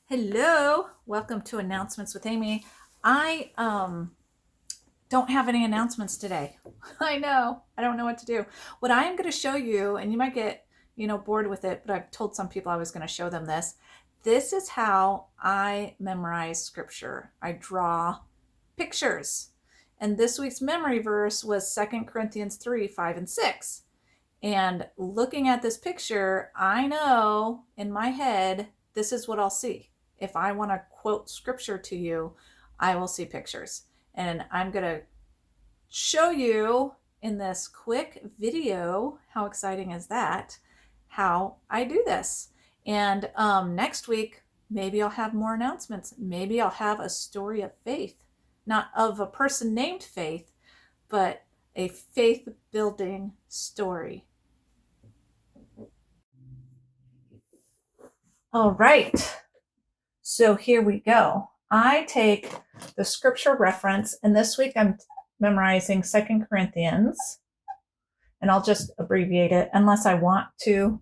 Hello, welcome to Announcements with Amy. I don't have any announcements today. I know, I don't know what to do. What I am going to show you, and you might get, bored with it, but I've told some people I was going to show them this. This is how I memorize scripture. I draw pictures. And this week's memory verse was 2 Corinthians 3, 5, and 6. And looking at this picture, I know in my head, this is what I'll see. If I want to quote scripture to you, I will see pictures. And I'm going to show you in this quick video, how exciting is that, how I do this. And next week, maybe I'll have more announcements. Maybe I'll have a story of faith, not of a person named Faith, but a faith building story. All right, so here we go. I take the scripture reference, and this week I'm memorizing 2 Corinthians, and I'll just abbreviate it unless I want to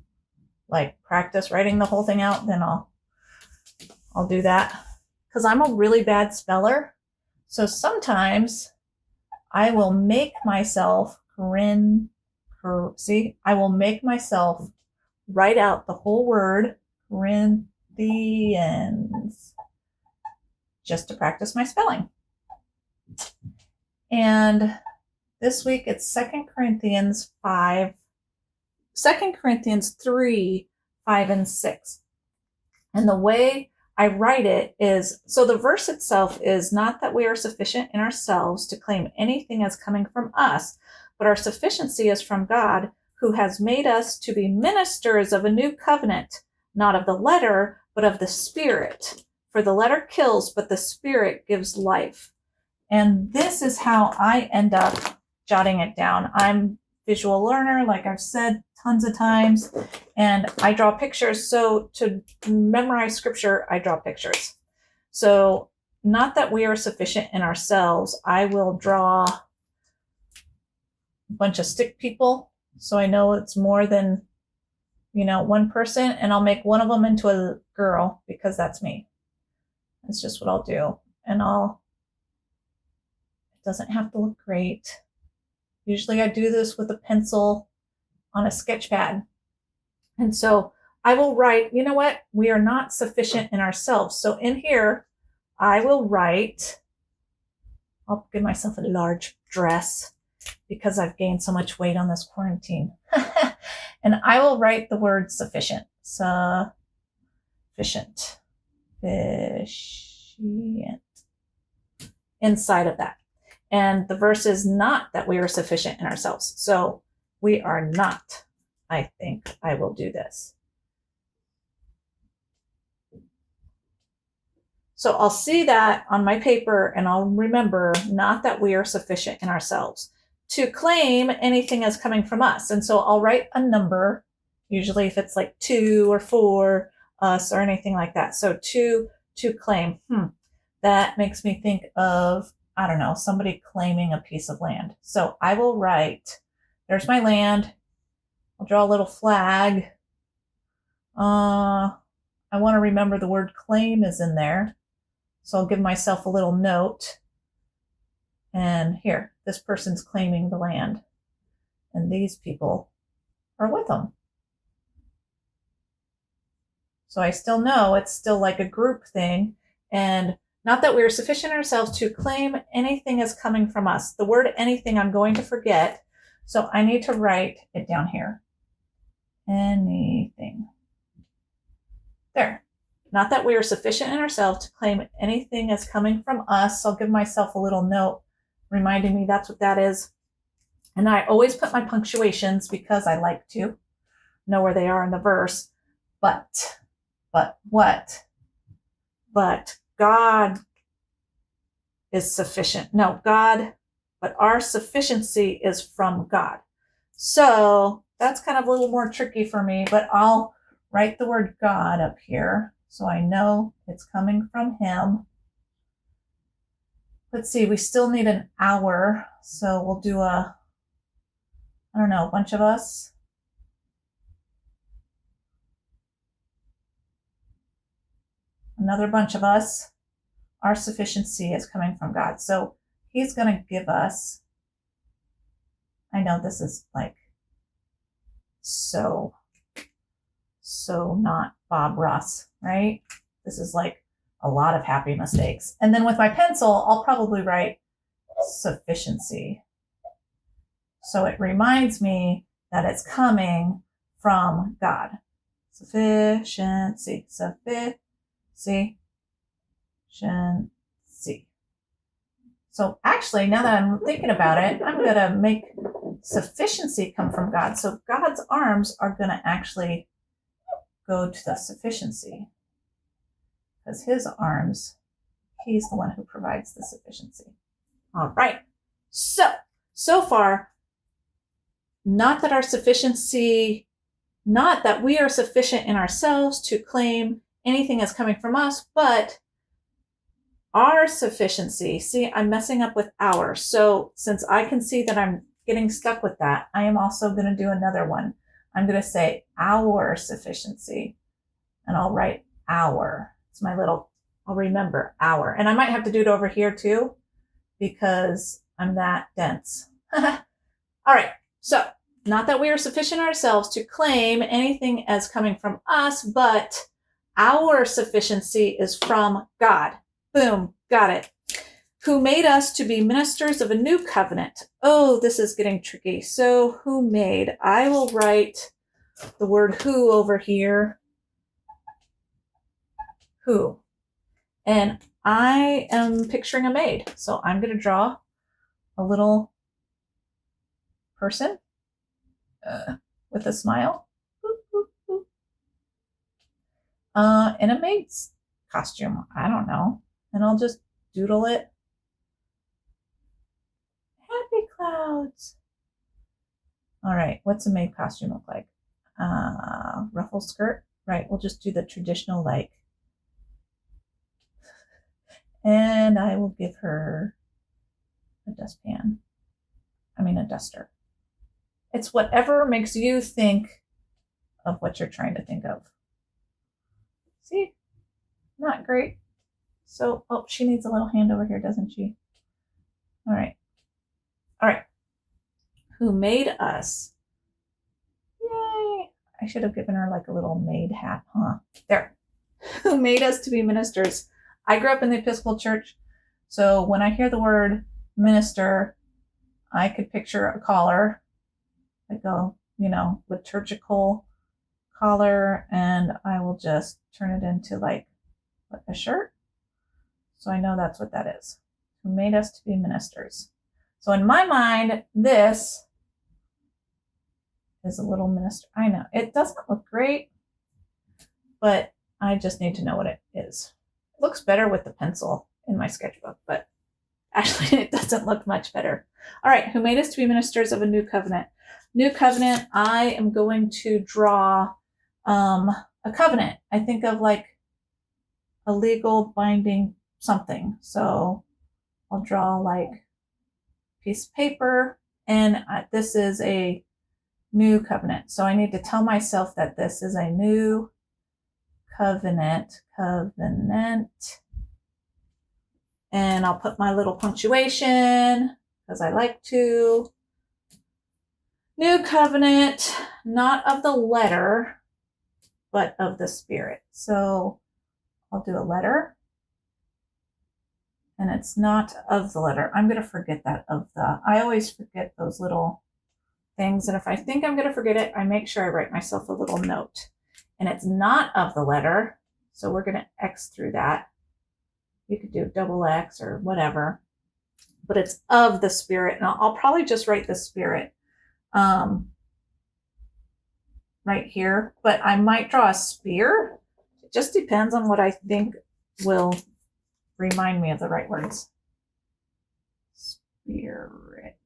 like practice writing the whole thing out, then I'll do that because I'm a really bad speller. So sometimes I will make myself I will make myself write out the whole word Corinthians just to practice my spelling. And this week it's 2 Corinthians 3, 5, and 6. And the way I write it is, so the verse itself is not that we are sufficient in ourselves to claim anything as coming from us, but our sufficiency is from God, who has made us to be ministers of a new covenant, not of the letter, but of the Spirit. For the letter kills, but the Spirit gives life. And this is how I end up jotting it down. I'm a visual learner, like I've said tons of times, and I draw pictures. So to memorize scripture, I draw pictures. So not that we are sufficient in ourselves. I will draw a bunch of stick people, so I know it's more than one person, and I'll make one of them into a girl because that's me. That's just what I'll do. And it doesn't have to look great. Usually I do this with a pencil on a sketch pad. And so I will write, we are not sufficient in ourselves. So in here, I will write, I'll give myself a large dress because I've gained so much weight on this quarantine. And I will write the word sufficient. Sufficient. Inside of that. And the verse is not that we are sufficient in ourselves. So we are not. I think I will do this. So I'll see that on my paper and I'll remember not that we are sufficient in ourselves to claim anything as coming from us. And so I'll write a number, usually if it's like 2 or 4, us or anything like that. So to claim, that makes me think of, I don't know, somebody claiming a piece of land. So I will write, there's my land. I'll draw a little flag. I want to remember the word claim is in there. So I'll give myself a little note. And here, this person's claiming the land. And these people are with them. So I still know it's still like a group thing. And not that we are sufficient in ourselves to claim anything as coming from us. The word anything I'm going to forget. So I need to write it down here. Anything. There. Not that we are sufficient in ourselves to claim anything as coming from us. So I'll give myself a little note reminding me that's what that is. And I always put my punctuations because I like to know where they are in the verse. But what? But God is sufficient. No, God, but our sufficiency is from God. So that's kind of a little more tricky for me, but I'll write the word God up here so I know it's coming from Him. Let's see, we still need an hour, so we'll do a bunch of us. another bunch of us, our sufficiency is coming from God. So he's going to give us, I know this is like so not Bob Ross, right? This is like a lot of happy mistakes. And then with my pencil, I'll probably write sufficiency. So it reminds me that it's coming from God. Sufficiency. So actually, now that I'm thinking about it, I'm going to make sufficiency come from God. So God's arms are going to actually go to the sufficiency. Because his arms, he's the one who provides the sufficiency. All right. So far, not that we are sufficient in ourselves to claim anything as coming from us, but our sufficiency. See, I'm messing up with our. So since I can see that I'm getting stuck with that, I am also going to do another one. I'm going to say our sufficiency, and I'll write our. It's my little, I'll remember our. And I might have to do it over here too, because I'm that dense. All right. So not that we are sufficient ourselves to claim anything as coming from us, but our sufficiency is from God. Boom. Got it. Who made us to be ministers of a new covenant. Oh, this is getting tricky. So who made? I will write the word who over here. Who. And I am picturing a maid. So I'm going to draw a little person with a smile. In a maid's costume. I don't know. And I'll just doodle it. Happy clouds. All right. What's a maid costume look like? Ruffle skirt. Right. We'll just do the traditional like. And I will give her a dustpan. A duster. It's whatever makes you think of what you're trying to think of. See? Not great. So, she needs a little hand over here, doesn't she? All right. Who made us? Yay. I should have given her like a little maid hat, huh? There. Who made us to be ministers? I grew up in the Episcopal Church, so when I hear the word minister, I could picture a collar, like a, liturgical collar, and I will just turn it into like a shirt. So I know that's what that is. Who made us to be ministers. So in my mind, this is a little minister. I know it doesn't look great, but I just need to know what it is. It looks better with the pencil in my sketchbook, but actually it doesn't look much better. All right, who made us to be ministers of a new covenant? New covenant, I am going to draw a covenant. I think of like a legal binding something. So I'll draw like a piece of paper, and this is a new covenant. So I need to tell myself that this is a new covenant, and I'll put my little punctuation because I like to. New covenant, not of the letter, but of the spirit. So I'll do a letter, and it's not of the letter. I'm going to forget that I always forget those little things. And if I think I'm going to forget it, I make sure I write myself a little note. And it's not of the letter. So we're going to X through that. You could do double X or whatever, but it's of the spirit. And I'll probably just write the spirit right here, but I might draw a spear. It just depends on what I think will remind me of the right words. Spirit.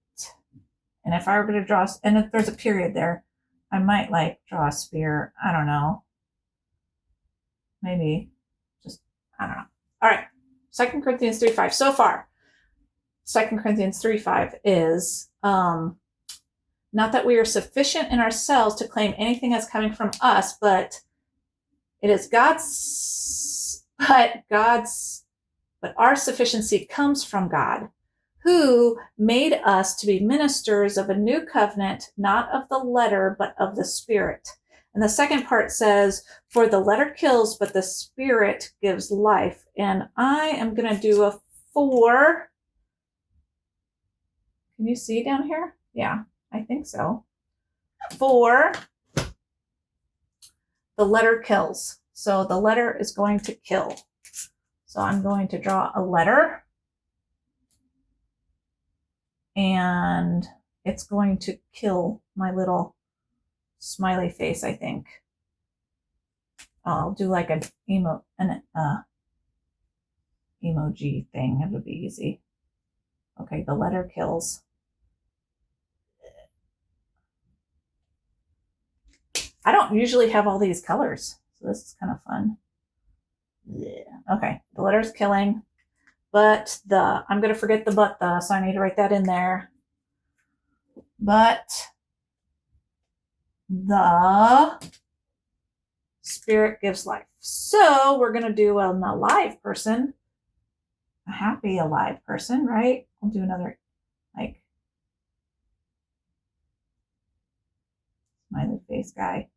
And if I were going to draw, and if there's a period there, I might like draw a spear. I don't know. Maybe just, I don't know. All right. 2 Corinthians 3:5. So far, 2 Corinthians 3:5 is not that we are sufficient in ourselves to claim anything as coming from us, but It is but our sufficiency comes from God, who made us to be ministers of a new covenant, not of the letter, but of the Spirit. And the second part says, for the letter kills, but the Spirit gives life. And I am going to do a 4. Can you see down here? Yeah, I think so. 4, the letter kills. So the letter is going to kill. So I'm going to draw a letter. And it's going to kill my little smiley face, I think. I'll do like an emoji thing. It would be easy. Okay, the letter kills. I don't usually have all these colors, so this is kind of fun. Yeah. Okay, the letter's killing, but I'm going to forget the but the, so I need to write that in there. But the Spirit gives life. So we're going to do an alive person, a happy alive person, right? I'll do another like smiley face guy.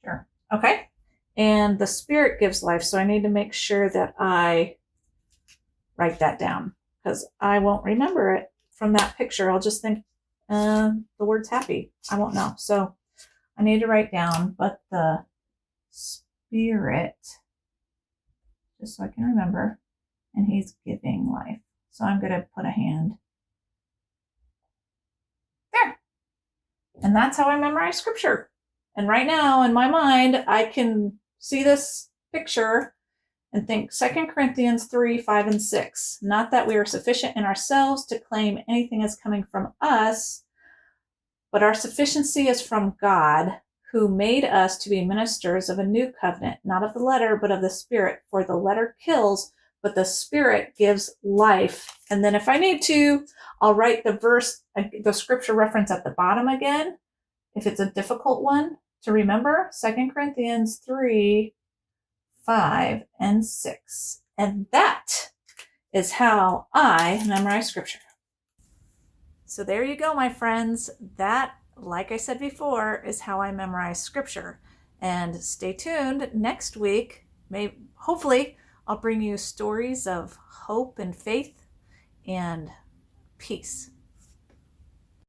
Sure. Okay. And the Spirit gives life. So I need to make sure that I write that down because I won't remember it from that picture. I'll just think the word's happy. I won't know. So I need to write down, but the Spirit, just so I can remember, and he's giving life. So I'm going to put a hand there. And that's how I memorize scripture. And right now in my mind, I can see this picture and think 2 Corinthians 3, 5, and 6. Not that we are sufficient in ourselves to claim anything as coming from us, but our sufficiency is from God, who made us to be ministers of a new covenant, not of the letter, but of the Spirit. For the letter kills, but the Spirit gives life. And then if I need to, I'll write the verse, the scripture reference at the bottom again, if it's a difficult one to remember. 2 Corinthians 3, 5, and 6. And that is how I memorize scripture. So there you go, my friends. That, like I said before, is how I memorize scripture. And stay tuned. Next week, hopefully, I'll bring you stories of hope and faith and peace.